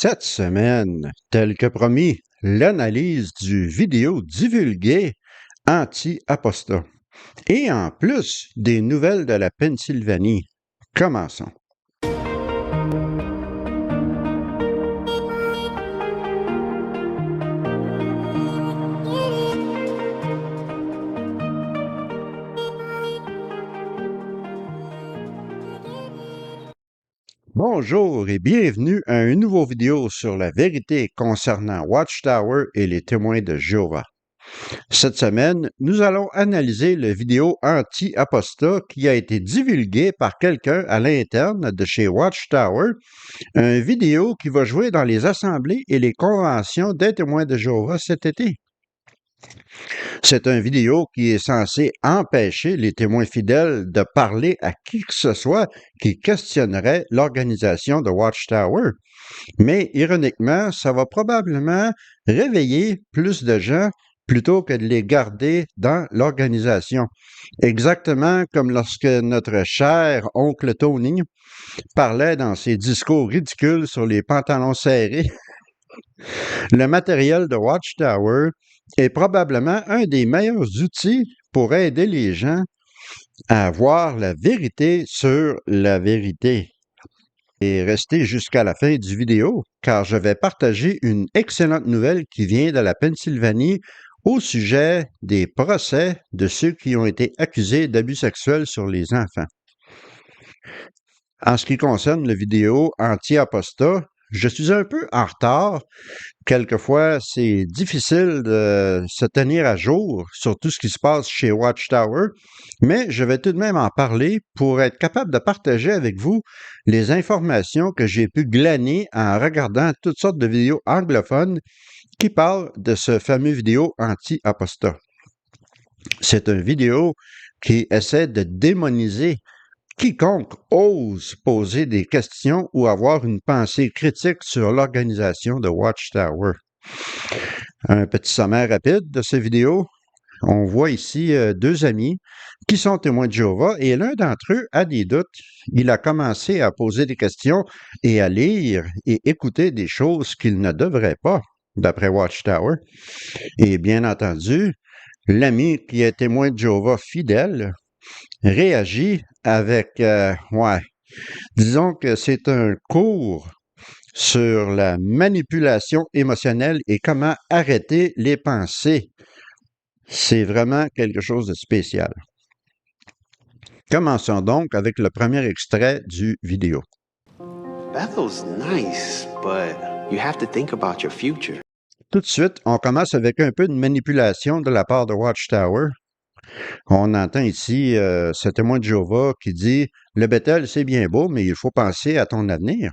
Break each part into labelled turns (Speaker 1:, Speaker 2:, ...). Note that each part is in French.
Speaker 1: Cette semaine, tel que promis, l'analyse du vidéo divulgué anti-apostat. Et en plus, des nouvelles de la Pennsylvanie. Commençons. Bonjour et bienvenue à une nouvelle vidéo sur la vérité concernant Watchtower et les témoins de Jéhovah. Cette semaine, nous allons analyser le vidéo anti-apostat qui a été divulgué par quelqu'un à l'interne de chez Watchtower, un vidéo qui va jouer dans les assemblées et les conventions des témoins de Jéhovah cet été. C'est un vidéo qui est censé empêcher les témoins fidèles de parler à qui que ce soit qui questionnerait l'organisation de Watchtower. Mais ironiquement, ça va probablement réveiller plus de gens plutôt que de les garder dans l'organisation. Exactement comme lorsque notre cher oncle Tony parlait dans ses discours ridicules sur les pantalons serrés. Le matériel de Watchtower est probablement un des meilleurs outils pour aider les gens à voir la vérité sur la vérité. Et restez jusqu'à la fin du vidéo, car je vais partager une excellente nouvelle qui vient de la Pennsylvanie au sujet des procès de ceux qui ont été accusés d'abus sexuels sur les enfants. En ce qui concerne la vidéo anti-apostat, je suis un peu en retard. Quelquefois, c'est difficile de se tenir à jour sur tout ce qui se passe chez Watchtower, mais je vais tout de même en parler pour être capable de partager avec vous les informations que j'ai pu glaner en regardant toutes sortes de vidéos anglophones qui parlent de ce fameux vidéo anti-apostat. C'est une vidéo qui essaie de démoniser quiconque ose poser des questions ou avoir une pensée critique sur l'organisation de Watchtower. Un petit sommaire rapide de cette vidéo. On voit ici deux amis qui sont témoins de Jéhovah et l'un d'entre eux a des doutes. Il a commencé à poser des questions et à lire et écouter des choses qu'il ne devrait pas, d'après Watchtower. Et bien entendu, l'ami qui est témoin de Jéhovah fidèle réagit avec, disons que c'est un cours sur la manipulation émotionnelle et comment arrêter les pensées. C'est vraiment quelque chose de spécial. Commençons donc avec le premier extrait du vidéo.
Speaker 2: Bethel's nice, but you have to think about your future.
Speaker 1: Tout de suite, on commence avec un peu de manipulation de la part de Watchtower. On entend ici ce témoin de Jéhovah qui dit « Le Bethel, c'est bien beau, mais il faut penser à ton avenir. »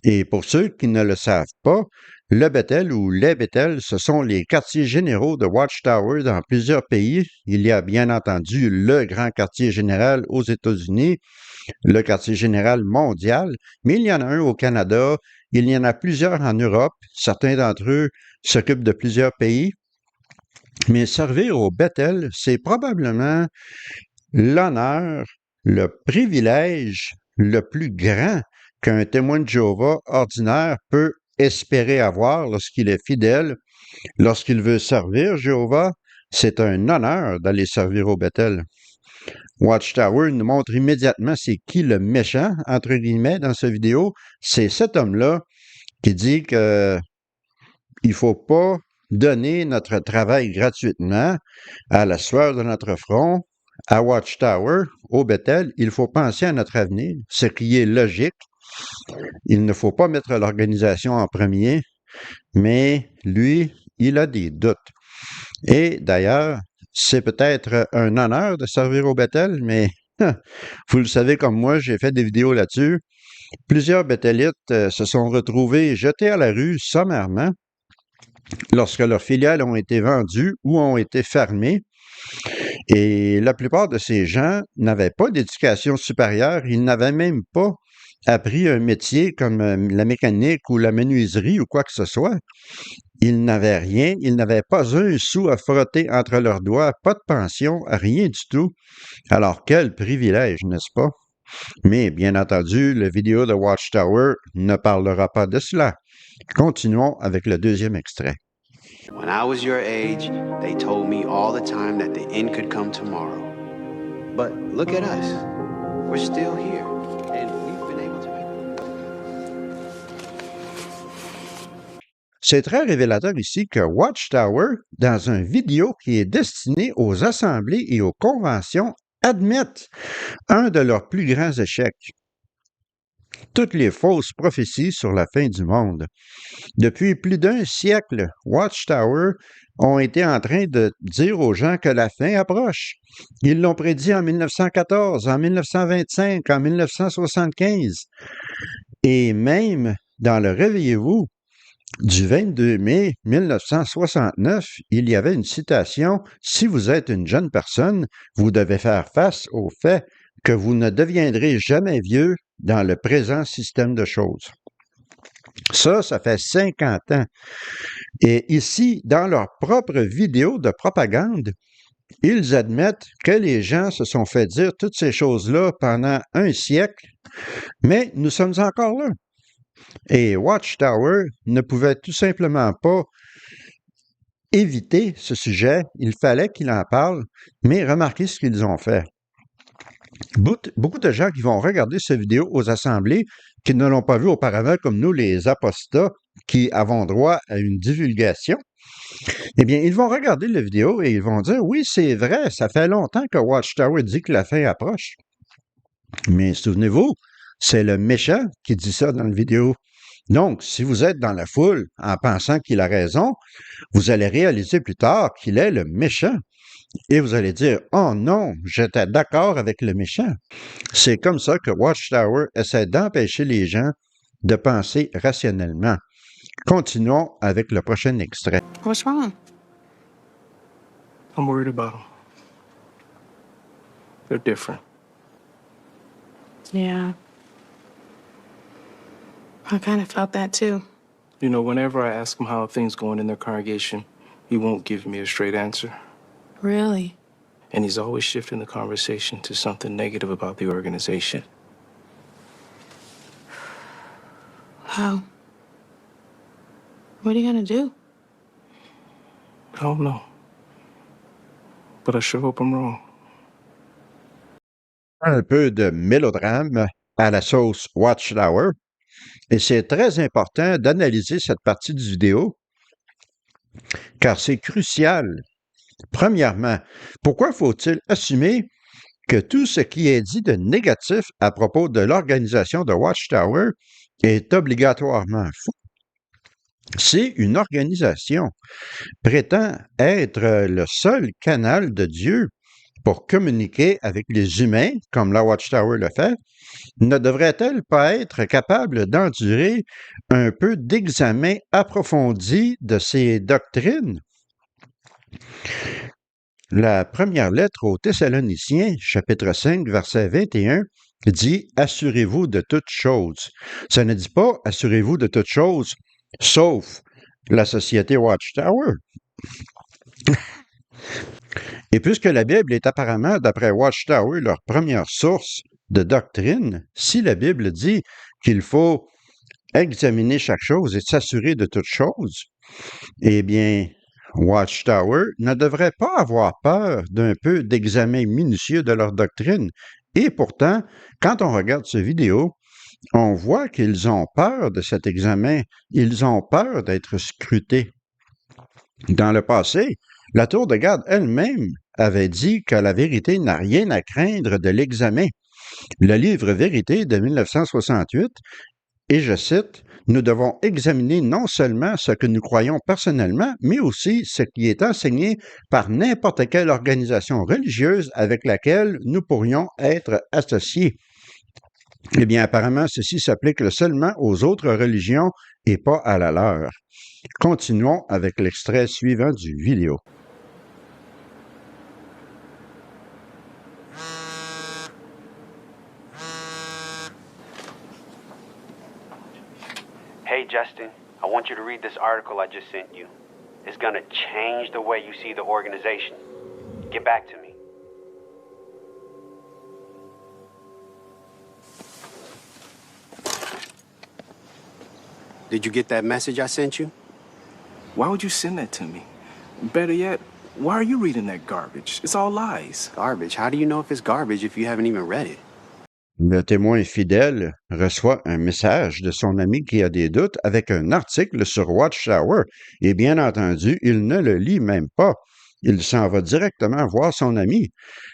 Speaker 1: Et pour ceux qui ne le savent pas, le Bethel ou les Bethel, ce sont les quartiers généraux de Watchtower dans plusieurs pays. Il y a bien entendu le grand quartier général aux États-Unis, le quartier général mondial, mais il y en a un au Canada, il y en a plusieurs en Europe. Certains d'entre eux s'occupent de plusieurs pays. Mais servir au Bethel, c'est probablement l'honneur, le privilège le plus grand qu'un témoin de Jéhovah ordinaire peut espérer avoir lorsqu'il est fidèle, lorsqu'il veut servir Jéhovah. C'est un honneur d'aller servir au Bethel. Watchtower nous montre immédiatement c'est qui le méchant, entre guillemets, dans cette vidéo. C'est cet homme-là qui dit que il faut pas donner notre travail gratuitement à la sueur de notre front, à Watchtower, au Bethel. Il faut penser à notre avenir, ce qui est logique. Il ne faut pas mettre l'organisation en premier, mais lui, il a des doutes. Et d'ailleurs, c'est peut-être un honneur de servir au Bethel, mais vous le savez comme moi, j'ai fait des vidéos là-dessus. Plusieurs Bethelites se sont retrouvés jetés à la rue sommairement lorsque leurs filiales ont été vendues ou ont été fermées. Et la plupart de ces gens n'avaient pas d'éducation supérieure, ils n'avaient même pas appris un métier comme la mécanique ou la menuiserie ou quoi que ce soit. Ils n'avaient rien, ils n'avaient pas un sou à frotter entre leurs doigts, pas de pension, rien du tout. Alors quel privilège, n'est-ce pas? Mais bien entendu, la vidéo de Watchtower ne parlera pas de cela. Continuons avec le deuxième extrait.
Speaker 2: When I was your age, they told me all the time that the end could come tomorrow. But look at us. We're still here, and we've been able to make it.
Speaker 1: C'est très révélateur ici que Watchtower, dans une vidéo qui est destinée aux assemblées et aux conventions, admettent un de leurs plus grands échecs. Toutes les fausses prophéties sur la fin du monde. Depuis plus d'un siècle, Watchtower ont été en train de dire aux gens que la fin approche. Ils l'ont prédit en 1914, en 1925, en 1975. Et même dans le Réveillez-vous du 22 mai 1969, il y avait une citation: « Si vous êtes une jeune personne, vous devez faire face au fait que vous ne deviendrez jamais vieux dans le présent système de choses. » Ça fait 50 ans. Et ici, dans leur propre vidéo de propagande, ils admettent que les gens se sont fait dire toutes ces choses-là pendant un siècle, mais nous sommes encore là. Et Watchtower ne pouvait tout simplement pas éviter ce sujet. Il fallait qu'il en parle, mais remarquez ce qu'ils ont fait. Beaucoup de gens qui vont regarder cette vidéo aux assemblées, qui ne l'ont pas vu auparavant, comme nous, les apostats, qui avons droit à une divulgation, eh bien, ils vont regarder la vidéo et ils vont dire: « Oui, c'est vrai, ça fait longtemps que Watchtower dit que la fin approche. » Mais souvenez-vous, c'est le méchant qui dit ça dans la vidéo. Donc, si vous êtes dans la foule en pensant qu'il a raison, vous allez réaliser plus tard qu'il est le méchant. Et vous allez dire: « Oh non, j'étais d'accord avec le méchant. » C'est comme ça que Watchtower essaie d'empêcher les gens de penser rationnellement. Continuons avec le prochain extrait.
Speaker 3: What's wrong?
Speaker 4: I'm worried about them. They're different.
Speaker 3: Yeah. I kind of felt that too.
Speaker 4: You know, whenever I ask him how things going in their congregation, he won't give me a straight answer.
Speaker 3: Really?
Speaker 4: And he's always shifting the conversation to something negative about the organization.
Speaker 3: How? What are you gonna do?
Speaker 4: I don't know. But I sure hope I'm wrong.
Speaker 1: Un peu de mélodrame à la sauce Watchtower. Et c'est très important d'analyser cette partie du vidéo, car c'est crucial. Premièrement, pourquoi faut-il assumer que tout ce qui est dit de négatif à propos de l'organisation de Watchtower est obligatoirement faux? Si une organisation prétend être le seul canal de Dieu pour communiquer avec les humains, comme la Watchtower le fait, ne devrait-elle pas être capable d'endurer un peu d'examen approfondi de ses doctrines? La première lettre aux Thessaloniciens, chapitre 5, verset 21, dit « Assurez-vous de toutes choses ». Ça ne dit pas « Assurez-vous de toutes choses », sauf la société Watchtower. Et puisque la Bible est apparemment, d'après Watchtower, leur première source de doctrine, si la Bible dit qu'il faut examiner chaque chose et s'assurer de toutes choses, eh bien, Watchtower ne devrait pas avoir peur d'un peu d'examen minutieux de leur doctrine. Et pourtant, quand on regarde cette vidéo, on voit qu'ils ont peur de cet examen. Ils ont peur d'être scrutés. Dans le passé, la tour de garde elle-même avait dit que la vérité n'a rien à craindre de l'examen. Le livre Vérité de 1968, et je cite, « Nous devons examiner non seulement ce que nous croyons personnellement, mais aussi ce qui est enseigné par n'importe quelle organisation religieuse avec laquelle nous pourrions être associés. » Eh bien, apparemment, ceci s'applique seulement aux autres religions et pas à la leur. Continuons avec l'extrait suivant du vidéo.
Speaker 2: Hey, Justin, I want you to read this article I just sent you. It's going to change the way you see the organization. Get back to me. Did you get that message I sent you?
Speaker 4: Why would you send that to me? Better yet, why are you reading that garbage? It's all lies.
Speaker 2: Garbage? How do you know if it's garbage if you haven't even read it?
Speaker 1: Le témoin fidèle reçoit un message de son ami qui a des doutes avec un article sur Watchtower et bien entendu, il ne le lit même pas. Il s'en va directement voir son ami.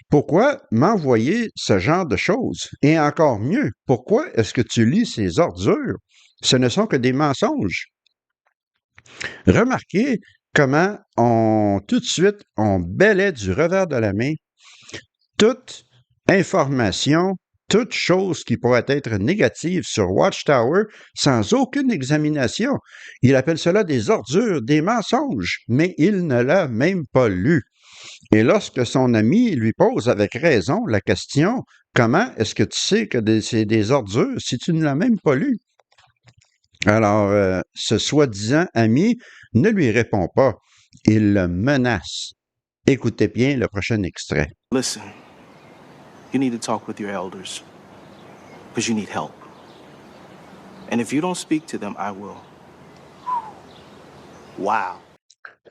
Speaker 1: Pourquoi m'envoyer ce genre de choses? Et encore mieux, pourquoi est-ce que tu lis ces ordures? Ce ne sont que des mensonges. Remarquez comment tout de suite, on balaie du revers de la main toute information, toute chose qui pourrait être négative sur Watchtower sans aucune examination. Il appelle cela des ordures, des mensonges, mais il ne l'a même pas lu. Et lorsque son ami lui pose avec raison la question « Comment est-ce que tu sais que c'est des ordures si tu ne l'as même pas lu? » Alors, ce soi-disant ami ne lui répond pas. Il le menace. Écoutez bien le prochain extrait.
Speaker 4: Listen, you need to talk with your elders because you need help. And if you don't speak to them, I will.
Speaker 2: Wow.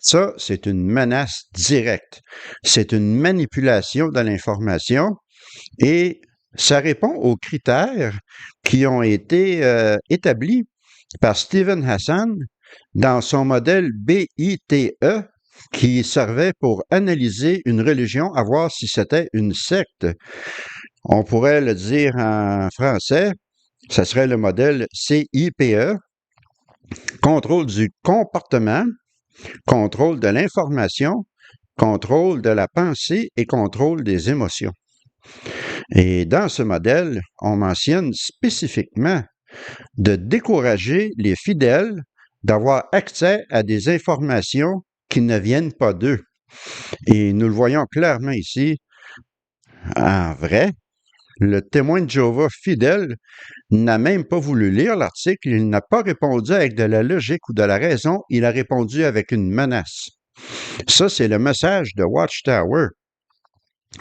Speaker 1: Ça, c'est une menace directe. C'est une manipulation de l'information et ça répond aux critères qui ont été établis par Steven Hassan dans son modèle BITE qui servait pour analyser une religion, à voir si c'était une secte. On pourrait le dire en français, ça serait le modèle CIPE, contrôle du comportement, contrôle de l'information, contrôle de la pensée et contrôle des émotions. Et dans ce modèle, on mentionne spécifiquement de décourager les fidèles d'avoir accès à des informations qui ne viennent pas d'eux. Et nous le voyons clairement ici, en vrai, le témoin de Jéhovah fidèle n'a même pas voulu lire l'article, il n'a pas répondu avec de la logique ou de la raison, il a répondu avec une menace. Ça, c'est le message de Watchtower.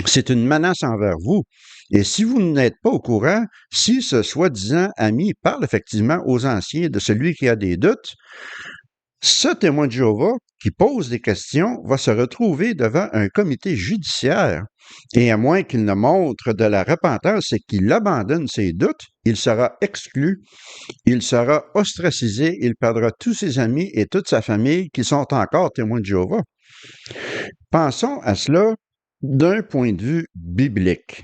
Speaker 1: C'est une menace envers vous. Et si vous n'êtes pas au courant, si ce soi-disant ami parle effectivement aux anciens de celui qui a des doutes, ce témoin de Jéhovah qui pose des questions va se retrouver devant un comité judiciaire. Et à moins qu'il ne montre de la repentance et qu'il abandonne ses doutes, il sera exclu, il sera ostracisé, il perdra tous ses amis et toute sa famille qui sont encore témoins de Jéhovah. Pensons à cela d'un point de vue biblique.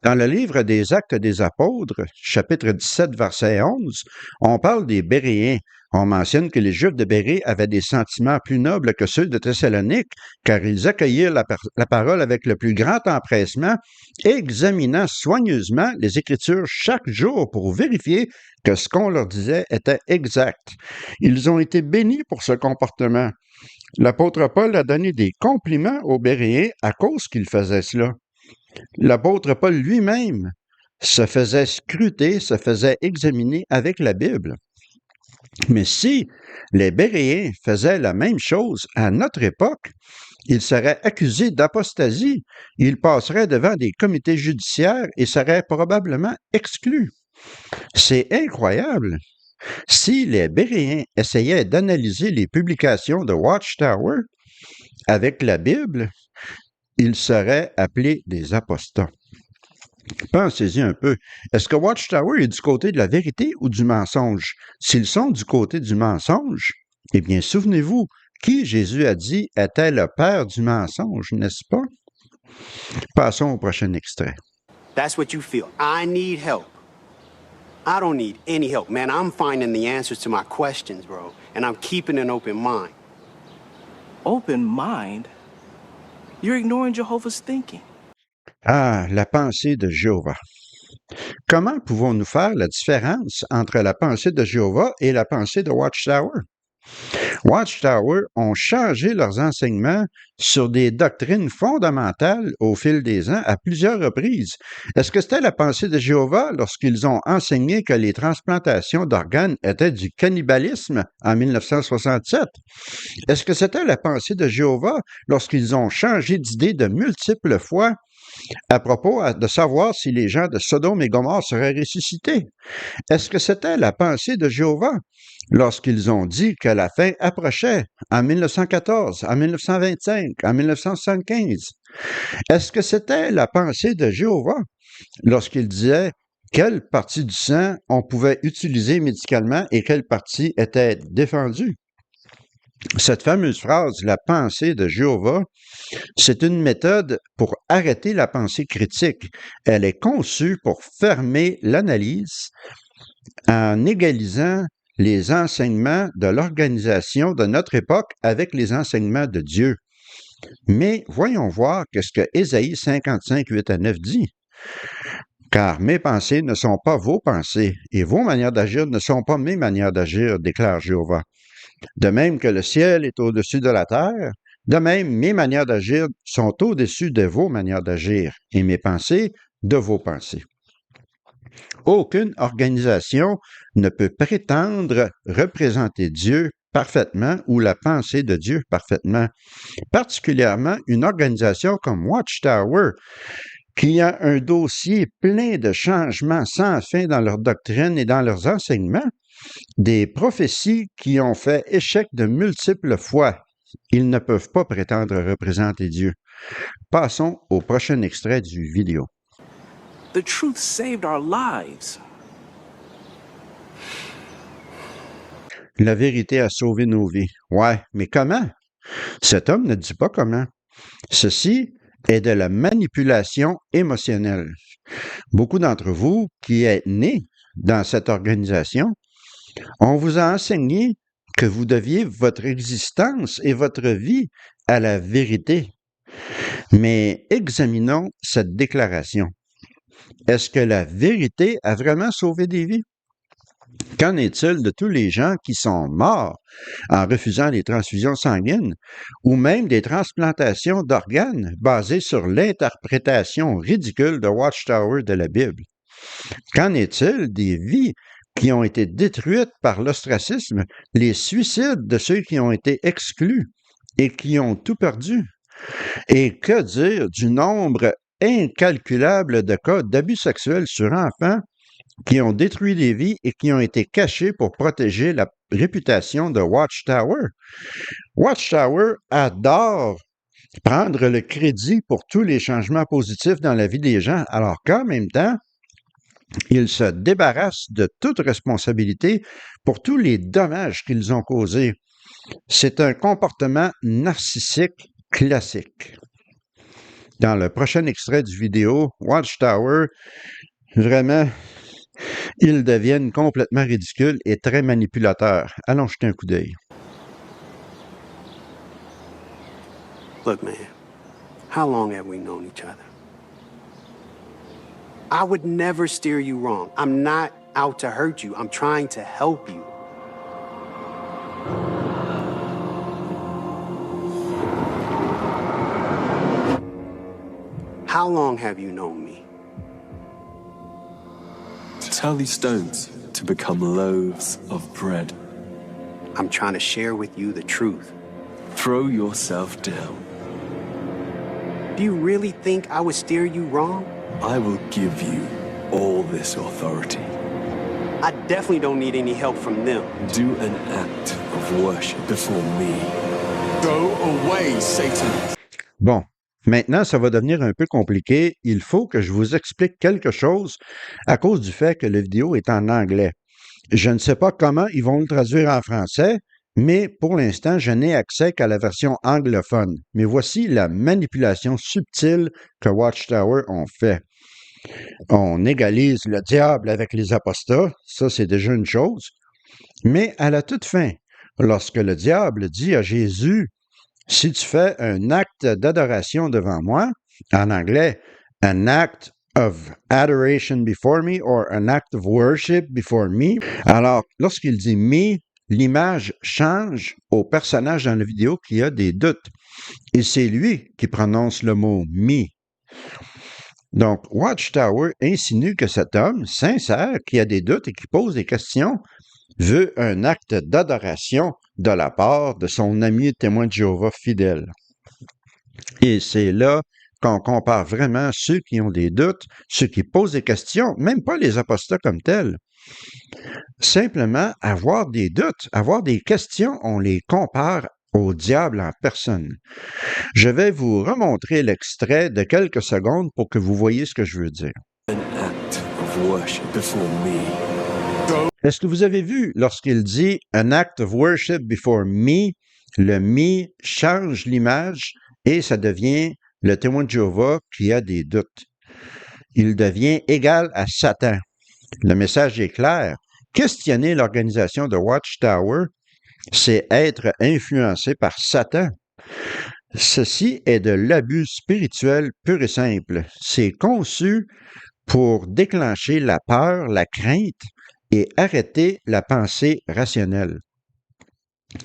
Speaker 1: Dans le livre des Actes des Apôtres, chapitre 17, verset 11, on parle des Béréens. On mentionne que les Juifs de Bérée avaient des sentiments plus nobles que ceux de Thessalonique, car ils accueillirent la parole avec le plus grand empressement, examinant soigneusement les Écritures chaque jour pour vérifier que ce qu'on leur disait était exact. Ils ont été bénis pour ce comportement. L'apôtre Paul a donné des compliments aux Béréens à cause qu'ils faisaient cela. L'apôtre Paul lui-même se faisait scruter, se faisait examiner avec la Bible. Mais si les Béréens faisaient la même chose à notre époque, ils seraient accusés d'apostasie, ils passeraient devant des comités judiciaires et seraient probablement exclus. C'est incroyable. Si les Béréens essayaient d'analyser les publications de Watchtower avec la Bible, ils seraient appelés des apostats. Pensez-y un peu. Est-ce que Watchtower est du côté de la vérité ou du mensonge? S'ils sont du côté du mensonge, eh bien, souvenez-vous, qui Jésus a dit était le père du mensonge, n'est-ce pas? Passons au prochain extrait.
Speaker 2: That's what you feel. I need help. I don't need any help, man. I'm finding the answers to my questions, bro, and I'm keeping an open mind.
Speaker 4: Open mind? You're ignoring Jehovah's thinking.
Speaker 1: Ah, la pensée de Jéhovah. Comment pouvons-nous faire la différence entre la pensée de Jéhovah et la pensée de Watchtower? Watchtower ont changé leurs enseignements sur des doctrines fondamentales au fil des ans à plusieurs reprises. Est-ce que c'était la pensée de Jéhovah lorsqu'ils ont enseigné que les transplantations d'organes étaient du cannibalisme en 1967? Est-ce que c'était la pensée de Jéhovah lorsqu'ils ont changé d'idée de multiples fois à propos de savoir si les gens de Sodome et Gomorrhe seraient ressuscités. Est-ce que c'était la pensée de Jéhovah lorsqu'ils ont dit que la fin approchait en 1914, en 1925, en 1975? Est-ce que c'était la pensée de Jéhovah lorsqu'il disait quelle partie du sang on pouvait utiliser médicalement et quelle partie était défendue? Cette fameuse phrase, la pensée de Jéhovah, c'est une méthode pour arrêter la pensée critique. Elle est conçue pour fermer l'analyse en égalisant les enseignements de l'organisation de notre époque avec les enseignements de Dieu. Mais voyons voir ce que Ésaïe 55, 8 à 9 dit. Car mes pensées ne sont pas vos pensées, et vos manières d'agir ne sont pas mes manières d'agir, déclare Jéhovah. De même que le ciel est au-dessus de la terre, de même mes manières d'agir sont au-dessus de vos manières d'agir, et mes pensées de vos pensées. Aucune organisation ne peut prétendre représenter Dieu parfaitement ou la pensée de Dieu parfaitement, particulièrement une organisation comme Watchtower, qui a un dossier plein de changements sans fin dans leur doctrine et dans leurs enseignements, des prophéties qui ont fait échec de multiples fois. Ils ne peuvent pas prétendre représenter Dieu. Passons au prochain extrait du vidéo.
Speaker 4: The truth saved our lives.
Speaker 1: La vérité a sauvé nos vies. Ouais, mais comment? Cet homme ne dit pas comment. Ceci est de la manipulation émotionnelle. Beaucoup d'entre vous qui êtes nés dans cette organisation, on vous a enseigné que vous deviez votre existence et votre vie à la vérité. Mais examinons cette déclaration. Est-ce que la vérité a vraiment sauvé des vies? Qu'en est-il de tous les gens qui sont morts en refusant les transfusions sanguines ou même des transplantations d'organes basées sur l'interprétation ridicule de Watchtower de la Bible? Qu'en est-il des vies qui ont été détruites par l'ostracisme, les suicides de ceux qui ont été exclus et qui ont tout perdu? Et que dire du nombre incalculable de cas d'abus sexuels sur enfants qui ont détruit des vies et qui ont été cachés pour protéger la réputation de Watchtower? Watchtower adore prendre le crédit pour tous les changements positifs dans la vie des gens, alors qu'en même temps, ils se débarrassent de toute responsabilité pour tous les dommages qu'ils ont causés. C'est un comportement narcissique classique. Dans le prochain extrait du vidéo, Watchtower, vraiment, ils deviennent complètement ridicules et très manipulateurs. Allons jeter un coup d'œil.
Speaker 2: Look, man, how long have we known each other? I would never steer you wrong. I'm not out to hurt you. I'm trying to help you. How long have you known me?
Speaker 5: Tell these stones to become loaves of bread.
Speaker 2: I'm trying to share with you the truth.
Speaker 5: Throw yourself down.
Speaker 2: Do you really think I would steer you wrong?
Speaker 5: I will give you all this authority.
Speaker 2: I definitely don't need any help from them.
Speaker 5: Do an act of worship before me. Go away, Satan.
Speaker 1: Bon, maintenant, ça va devenir un peu compliqué. Il faut que je vous explique quelque chose à cause du fait que la vidéo est en anglais. Je ne sais pas comment ils vont le traduire en français, mais pour l'instant, je n'ai accès qu'à la version anglophone. Mais voici la manipulation subtile que Watchtower ont fait. On égalise le diable avec les apostats, ça c'est déjà une chose. Mais à la toute fin, lorsque le diable dit à Jésus, « Si tu fais un acte d'adoration devant moi », en anglais, « an act of adoration before me » or « an act of worship before me », alors lorsqu'il dit « me », l'image change au personnage dans la vidéo qui a des doutes. Et c'est lui qui prononce le mot « me ». Donc, Watchtower insinue que cet homme sincère, qui a des doutes et qui pose des questions, veut un acte d'adoration de la part de son ami témoin de Jéhovah fidèle. Et c'est là qu'on compare vraiment ceux qui ont des doutes, ceux qui posent des questions, même pas les apostats comme tels. Simplement, avoir des doutes, avoir des questions, on les compare au diable en personne. Je vais vous remontrer l'extrait de quelques secondes pour que vous voyez ce que je veux dire.
Speaker 5: An act of worship before me. Go
Speaker 1: Est-ce que vous avez vu lorsqu'il dit an act of worship before me, le me change l'image et ça devient le témoin de Jéhovah qui a des doutes. Il devient égal à Satan. Le message est clair. Questionner l'organisation de Watchtower, c'est être influencé par Satan. Ceci est de l'abus spirituel pur et simple. C'est conçu pour déclencher la peur, la crainte et arrêter la pensée rationnelle.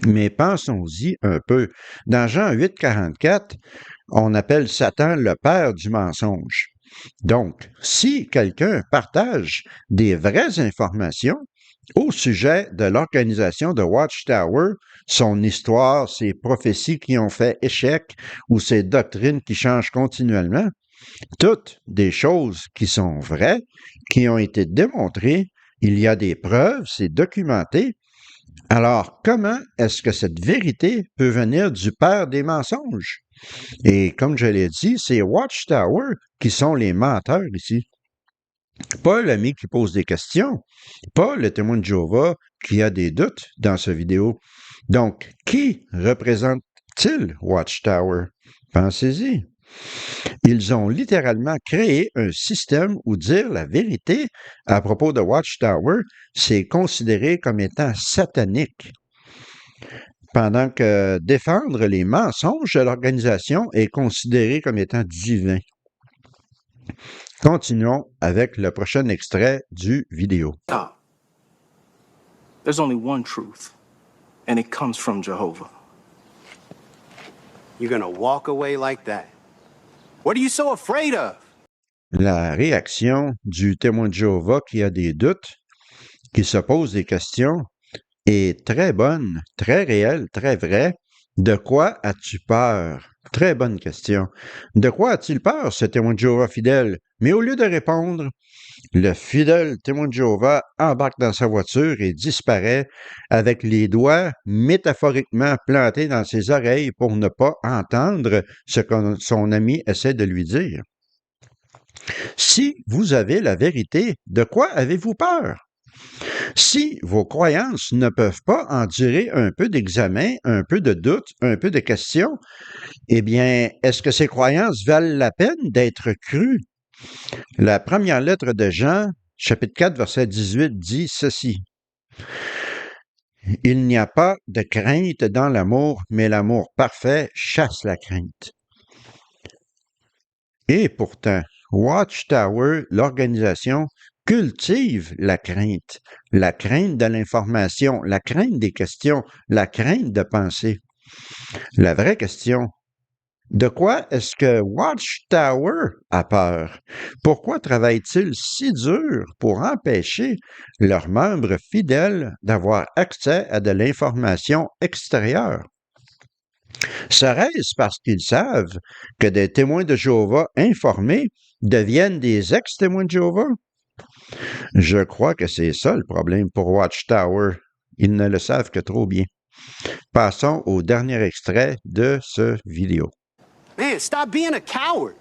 Speaker 1: Mais pensons-y un peu. Dans Jean 8, 44, on appelle Satan le père du mensonge. Donc, si quelqu'un partage des vraies informations au sujet de l'organisation de Watchtower, son histoire, ses prophéties qui ont fait échec ou ses doctrines qui changent continuellement, toutes des choses qui sont vraies, qui ont été démontrées, il y a des preuves, c'est documenté. Alors, comment est-ce que cette vérité peut venir du père des mensonges? Et comme je l'ai dit, c'est Watchtower qui sont les menteurs ici. Pas l'ami qui pose des questions, pas le témoin de Jéhovah qui a des doutes dans cette vidéo. Donc, qui représente-t-il Watchtower? Pensez-y. Ils ont littéralement créé un système où dire la vérité à propos de Watchtower, c'est considéré comme étant satanique. Pendant que défendre les mensonges de l'organisation est considéré comme étant divin. Continuons avec le prochain extrait du vidéo.
Speaker 4: Stop. There's only one truth, and it comes from Jehovah.
Speaker 2: You're gonna walk away like that? What are you so afraid of?
Speaker 1: La réaction du témoin de Jéhovah qui a des doutes, qui se pose des questions, est très bonne, très réelle, très vraie. De quoi as-tu peur? Très bonne question. De quoi a-t-il peur, ce témoin de Jéhovah fidèle? Mais au lieu de répondre, le fidèle témoin de Jéhovah embarque dans sa voiture et disparaît avec les doigts métaphoriquement plantés dans ses oreilles pour ne pas entendre ce que son ami essaie de lui dire. Si vous avez la vérité, de quoi avez-vous peur? Si vos croyances ne peuvent pas endurer un peu d'examen, un peu de doute, un peu de questions, eh bien, est-ce que ces croyances valent la peine d'être crues? La première lettre de Jean, chapitre 4, verset 18, dit ceci. « Il n'y a pas de crainte dans l'amour, mais l'amour parfait chasse la crainte. » Et pourtant, Watchtower, l'organisation, cultive la crainte de l'information, la crainte des questions, la crainte de penser. La vraie question, de quoi est-ce que Watchtower a peur? Pourquoi travaille-t-il si dur pour empêcher leurs membres fidèles d'avoir accès à de l'information extérieure? Serait-ce parce qu'ils savent que des témoins de Jéhovah informés deviennent des ex-témoins de Jéhovah? Je crois que c'est ça le problème pour Watchtower. Ils ne le savent que trop bien. Passons au dernier extrait de ce vidéo.
Speaker 2: Man, stop being a coward.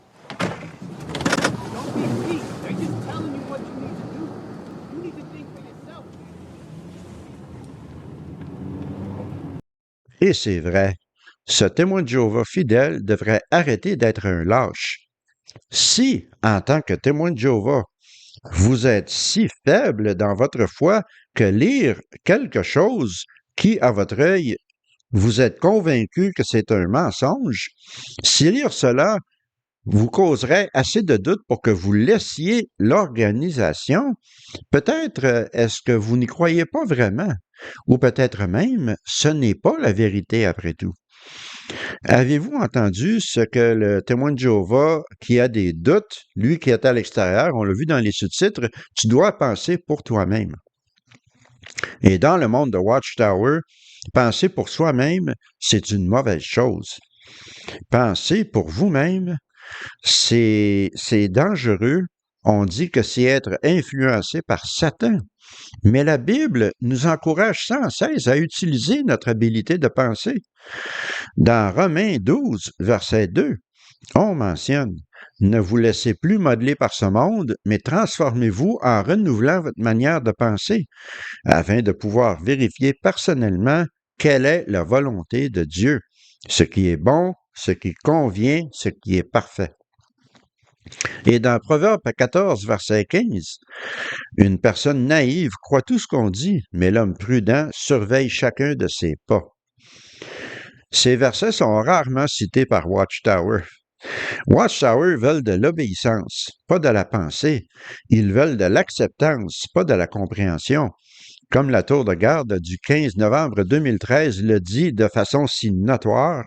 Speaker 6: Don't be weak. They're just telling you what you need to do. You need to think for yourself.
Speaker 1: Et c'est vrai, ce témoin de Jéhovah fidèle devrait arrêter d'être un lâche. Si, en tant que témoin de Jéhovah, vous êtes si faible dans votre foi que lire quelque chose qui, à votre œil, vous êtes convaincu que c'est un mensonge, si lire cela vous causerait assez de doutes pour que vous laissiez l'organisation, peut-être est-ce que vous n'y croyez pas vraiment, ou peut-être même ce n'est pas la vérité après tout. Avez-vous entendu ce que le témoin de Jéhovah qui a des doutes, lui qui est à l'extérieur, on l'a vu dans les sous-titres, tu dois penser pour toi-même. Et dans le monde de Watchtower, penser pour soi-même, c'est une mauvaise chose. Penser pour vous-même, C'est dangereux. On dit que c'est être influencé par Satan. Mais la Bible nous encourage sans cesse à utiliser notre habilité de penser. Dans Romains 12, verset 2, on mentionne « Ne vous laissez plus modeler par ce monde, mais transformez-vous en renouvelant votre manière de penser, afin de pouvoir vérifier personnellement quelle est la volonté de Dieu, ce qui est bon, ce qui convient, ce qui est parfait. » Et dans Proverbe 14, verset 15, une personne naïve croit tout ce qu'on dit, mais l'homme prudent surveille chacun de ses pas. Ces versets sont rarement cités par Watchtower. Watchtower veulent de l'obéissance, pas de la pensée. Ils veulent de l'acceptance, pas de la compréhension. Comme la tour de garde du 15 novembre 2013 le dit de façon si notoire,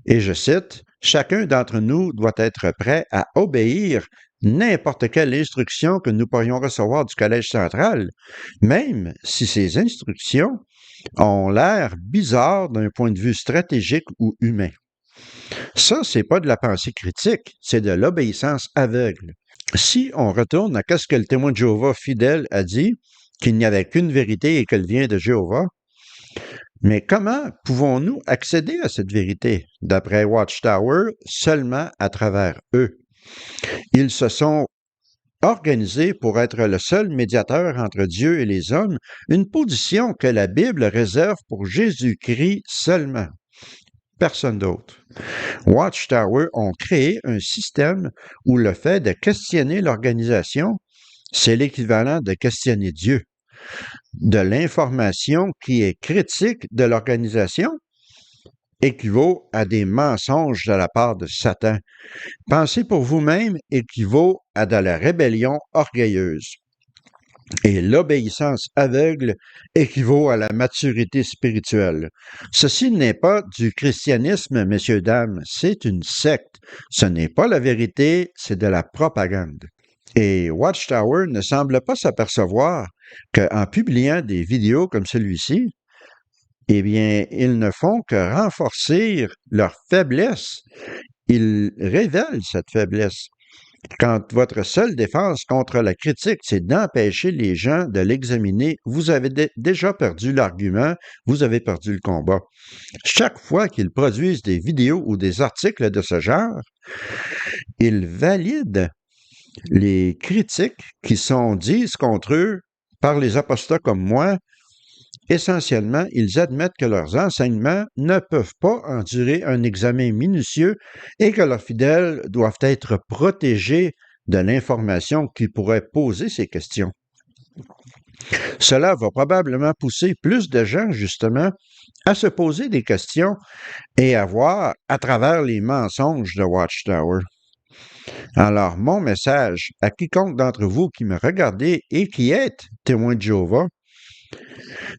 Speaker 1: et je cite, « Chacun d'entre nous doit être prêt à obéir n'importe quelle instruction que nous pourrions recevoir du Collège central, même si ces instructions ont l'air bizarres d'un point de vue stratégique ou humain. » Ça, c'est pas de la pensée critique, c'est de l'obéissance aveugle. Si on retourne à ce que le témoin de Jéhovah fidèle a dit, qu'il n'y avait qu'une vérité et qu'elle vient de Jéhovah, mais comment pouvons-nous accéder à cette vérité? D'après Watchtower, seulement à travers eux. Ils se sont organisés pour être le seul médiateur entre Dieu et les hommes, une position que la Bible réserve pour Jésus-Christ seulement. Personne d'autre. Watchtower ont créé un système où le fait de questionner l'organisation, c'est l'équivalent de questionner Dieu. De l'information qui est critique de l'organisation équivaut à des mensonges de la part de Satan. Penser pour vous-même équivaut à de la rébellion orgueilleuse. Et l'obéissance aveugle équivaut à la maturité spirituelle. Ceci n'est pas du christianisme, messieurs, dames, c'est une secte. Ce n'est pas la vérité, c'est de la propagande. Et Watchtower ne semble pas s'apercevoir qu'en publiant des vidéos comme celui-ci, eh bien, ils ne font que renforcer leur faiblesse. Ils révèlent cette faiblesse. Quand votre seule défense contre la critique, c'est d'empêcher les gens de l'examiner, vous avez déjà perdu l'argument, vous avez perdu le combat. Chaque fois qu'ils produisent des vidéos ou des articles de ce genre, ils valident les critiques qui sont dites contre eux par les apostats comme moi. Essentiellement, ils admettent que leurs enseignements ne peuvent pas endurer un examen minutieux et que leurs fidèles doivent être protégés de l'information qui pourrait poser ces questions. Cela va probablement pousser plus de gens, justement, à se poser des questions et à voir à travers les mensonges de Watchtower. Alors, mon message à quiconque d'entre vous qui me regardez et qui êtes témoin de Jéhovah,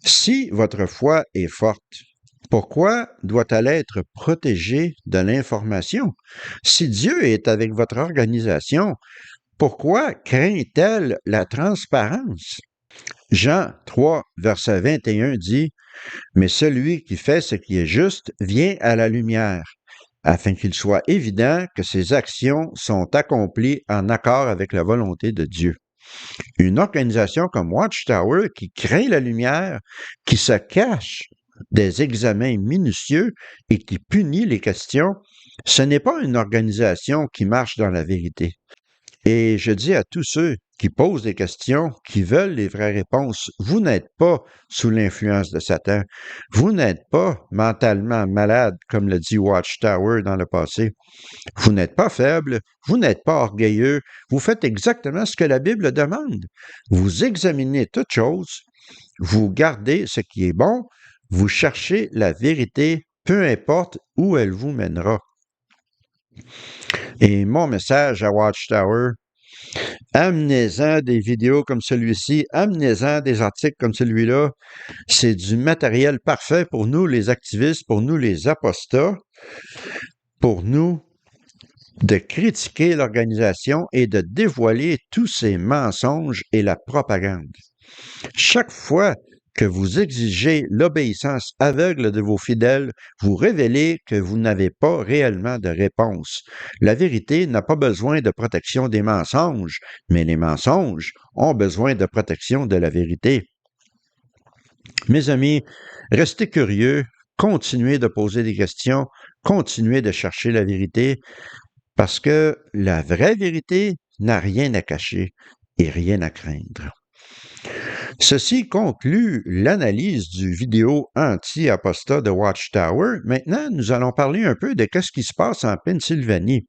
Speaker 1: si votre foi est forte, pourquoi doit-elle être protégée de l'information? Si Dieu est avec votre organisation, pourquoi craint-elle la transparence? Jean 3, verset 21 dit, « Mais celui qui fait ce qui est juste vient à la lumière, afin qu'il soit évident que ses actions sont accomplies en accord avec la volonté de Dieu. » Une organisation comme Watchtower qui craint la lumière, qui se cache des examens minutieux et qui punit les questions, ce n'est pas une organisation qui marche dans la vérité. Et je dis à tous ceux qui posent des questions, qui veulent les vraies réponses, vous n'êtes pas sous l'influence de Satan. Vous n'êtes pas mentalement malade, comme le dit Watchtower dans le passé. Vous n'êtes pas faible, vous n'êtes pas orgueilleux, vous faites exactement ce que la Bible demande. Vous examinez toutes choses, vous gardez ce qui est bon, vous cherchez la vérité, peu importe où elle vous mènera. Et mon message à Watchtower, amenez-en des vidéos comme celui-ci, amenez-en des articles comme celui-là. C'est du matériel parfait pour nous, les activistes, pour nous, les apostats, pour nous, de critiquer l'organisation et de dévoiler tous ces mensonges et la propagande. Chaque fois que vous exigez l'obéissance aveugle de vos fidèles, vous révélez que vous n'avez pas réellement de réponse. La vérité n'a pas besoin de protection des mensonges, mais les mensonges ont besoin de protection de la vérité. Mes amis, restez curieux, continuez de poser des questions, continuez de chercher la vérité, parce que la vraie vérité n'a rien à cacher et rien à craindre. Ceci conclut l'analyse du vidéo anti-apostat de Watchtower. Maintenant, nous allons parler un peu de ce qui se passe en Pennsylvanie.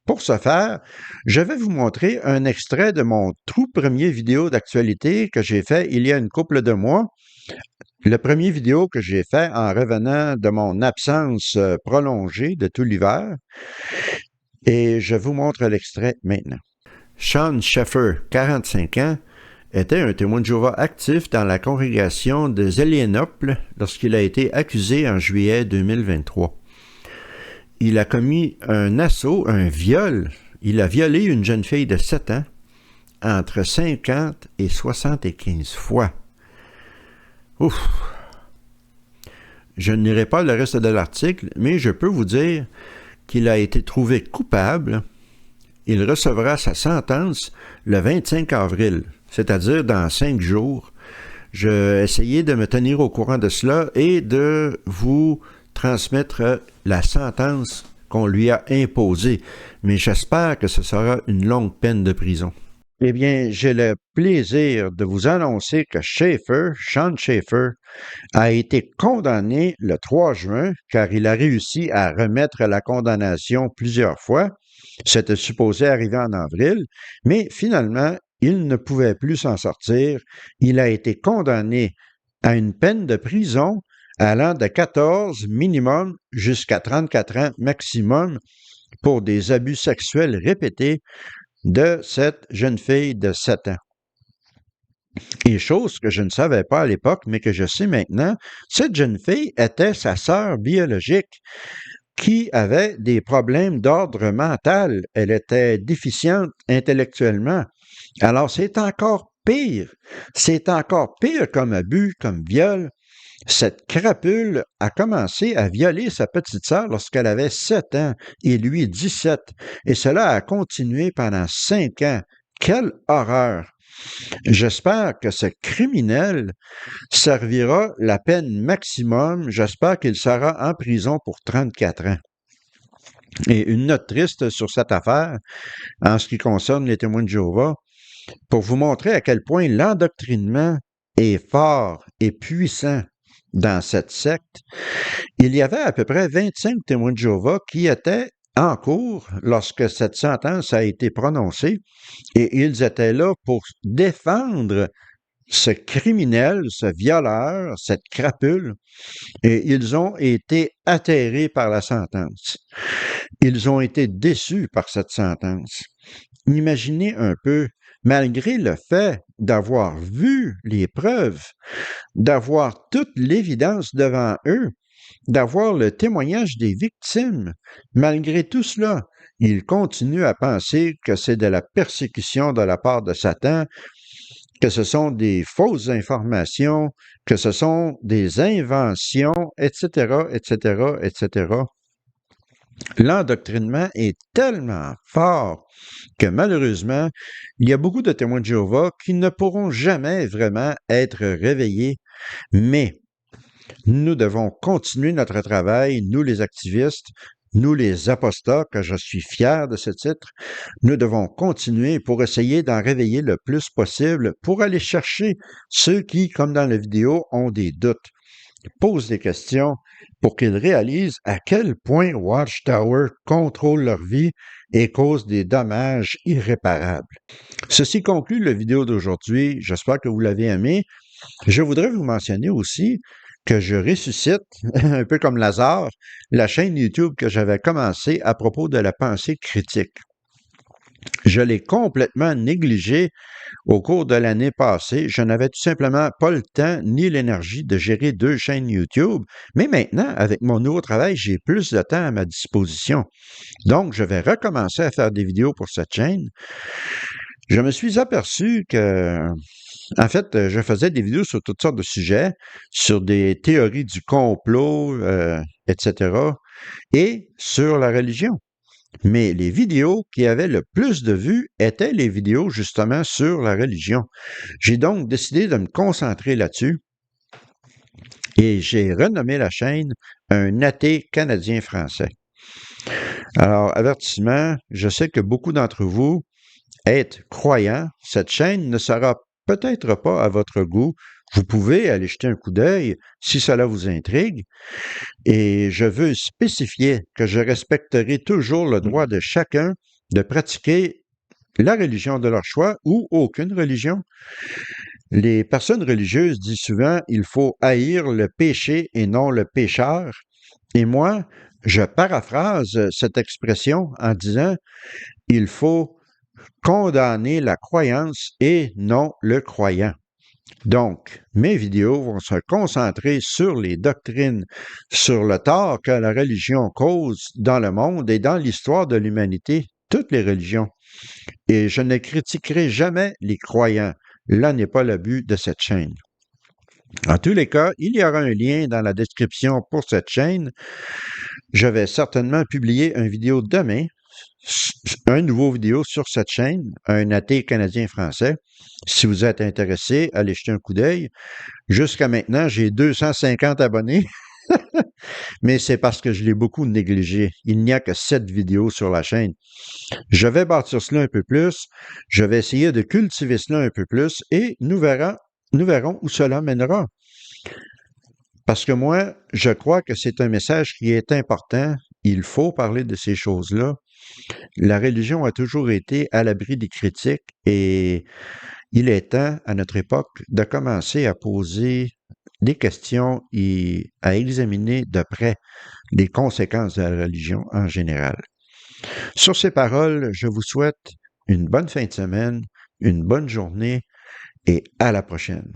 Speaker 1: Pour ce faire, je vais vous montrer un extrait de mon tout premier vidéo d'actualité que j'ai fait il y a une couple de mois. Le premier vidéo que j'ai fait en revenant de mon absence prolongée de tout l'hiver. Et je vous montre l'extrait maintenant. Sean Schaeffer, 45 ans, était un témoin de Jéhovah actif dans la congrégation de Zélienople lorsqu'il a été accusé en juillet 2023. Il a commis un assaut, un viol. Il a violé une jeune fille de 7 ans entre 50 et 75 fois. Ouf! Je ne lirai pas le reste de l'article, mais je peux vous dire qu'il a été trouvé coupable. Il recevra sa sentence le 25 avril, c'est-à-dire dans 5 jours. Je vais essayer de me tenir au courant de cela et de vous transmettre la sentence qu'on lui a imposée. Mais j'espère que ce sera une longue peine de prison. Eh bien, j'ai le plaisir de vous annoncer que Sean Schaeffer, a été condamné le 3 juin car il a réussi à remettre la condamnation plusieurs fois. C'était supposé arriver en avril, mais finalement, il ne pouvait plus s'en sortir. Il a été condamné à une peine de prison allant de 14 minimum jusqu'à 34 ans maximum pour des abus sexuels répétés de cette jeune fille de 7 ans. Et chose que je ne savais pas à l'époque, mais que je sais maintenant, cette jeune fille était sa sœur biologique qui avait des problèmes d'ordre mental. Elle était déficiente intellectuellement. Alors, c'est encore pire. C'est encore pire comme abus, comme viol. Cette crapule a commencé à violer sa petite sœur lorsqu'elle avait 7 ans et lui 17. Et cela a continué pendant 5 ans. Quelle horreur! J'espère que ce criminel servira la peine maximum. J'espère qu'il sera en prison pour 34 ans. Et une note triste sur cette affaire, en ce qui concerne les témoins de Jéhovah, pour vous montrer à quel point l'endoctrinement est fort et puissant dans cette secte. Il y avait à peu près 25 témoins de Jéhovah qui étaient en cours lorsque cette sentence a été prononcée et ils étaient là pour défendre ce criminel, ce violeur, cette crapule, et ils ont été atterrés par la sentence. Ils ont été déçus par cette sentence. Imaginez un peu, malgré le fait d'avoir vu les preuves, d'avoir toute l'évidence devant eux, d'avoir le témoignage des victimes. Malgré tout cela, ils continuent à penser que c'est de la persécution de la part de Satan, que ce sont des fausses informations, que ce sont des inventions, etc., etc., etc. L'endoctrinement est tellement fort que malheureusement, il y a beaucoup de témoins de Jéhovah qui ne pourront jamais vraiment être réveillés, mais nous devons continuer notre travail, nous les activistes, nous les apostats, que je suis fier de ce titre, nous devons continuer pour essayer d'en réveiller le plus possible, pour aller chercher ceux qui, comme dans la vidéo, ont des doutes, posent des questions pour qu'ils réalisent à quel point Watchtower contrôle leur vie et cause des dommages irréparables. Ceci conclut la vidéo d'aujourd'hui. J'espère que vous l'avez aimé. Je voudrais vous mentionner aussi que je ressuscite, un peu comme Lazare, la chaîne YouTube que j'avais commencée à propos de la pensée critique. Je l'ai complètement négligée au cours de l'année passée. Je n'avais tout simplement pas le temps ni l'énergie de gérer 2 chaînes YouTube. Mais maintenant, avec mon nouveau travail, j'ai plus de temps à ma disposition. Donc, je vais recommencer à faire des vidéos pour cette chaîne. Je me suis aperçu que En fait, je faisais des vidéos sur toutes sortes de sujets, sur des théories du complot, etc., et sur la religion. Mais les vidéos qui avaient le plus de vues étaient les vidéos justement sur la religion. J'ai donc décidé de me concentrer là-dessus et j'ai renommé la chaîne Un athée canadien-français. Alors, avertissement, je sais que beaucoup d'entre vous êtes croyants. Cette chaîne ne sera peut-être pas à votre goût. Vous pouvez aller jeter un coup d'œil si cela vous intrigue. Et je veux spécifier que je respecterai toujours le droit de chacun de pratiquer la religion de leur choix ou aucune religion. Les personnes religieuses disent souvent il faut haïr le péché et non le pécheur. Et moi, je paraphrase cette expression en disant il faut condamner la croyance et non le croyant. Donc, mes vidéos vont se concentrer sur les doctrines, sur le tort que la religion cause dans le monde et dans l'histoire de l'humanité, toutes les religions. Et je ne critiquerai jamais les croyants. Là n'est pas le but de cette chaîne. En tous les cas, il y aura un lien dans la description pour cette chaîne. Je vais certainement publier une vidéo demain, un nouveau vidéo sur cette chaîne, Un athée canadien-français. Si vous êtes intéressé, allez jeter un coup d'œil. Jusqu'à maintenant, j'ai 250 abonnés, mais c'est parce que je l'ai beaucoup négligé. Il n'y a que 7 vidéos sur la chaîne. Je vais bâtir cela un peu plus, je vais essayer de cultiver cela un peu plus et nous verrons où cela mènera. Parce que moi, je crois que c'est un message qui est important. Il faut parler de ces choses-là. La religion a toujours été à l'abri des critiques et il est temps, à notre époque, de commencer à poser des questions et à examiner de près les conséquences de la religion en général. Sur ces paroles, je vous souhaite une bonne fin de semaine, une bonne journée et à la prochaine.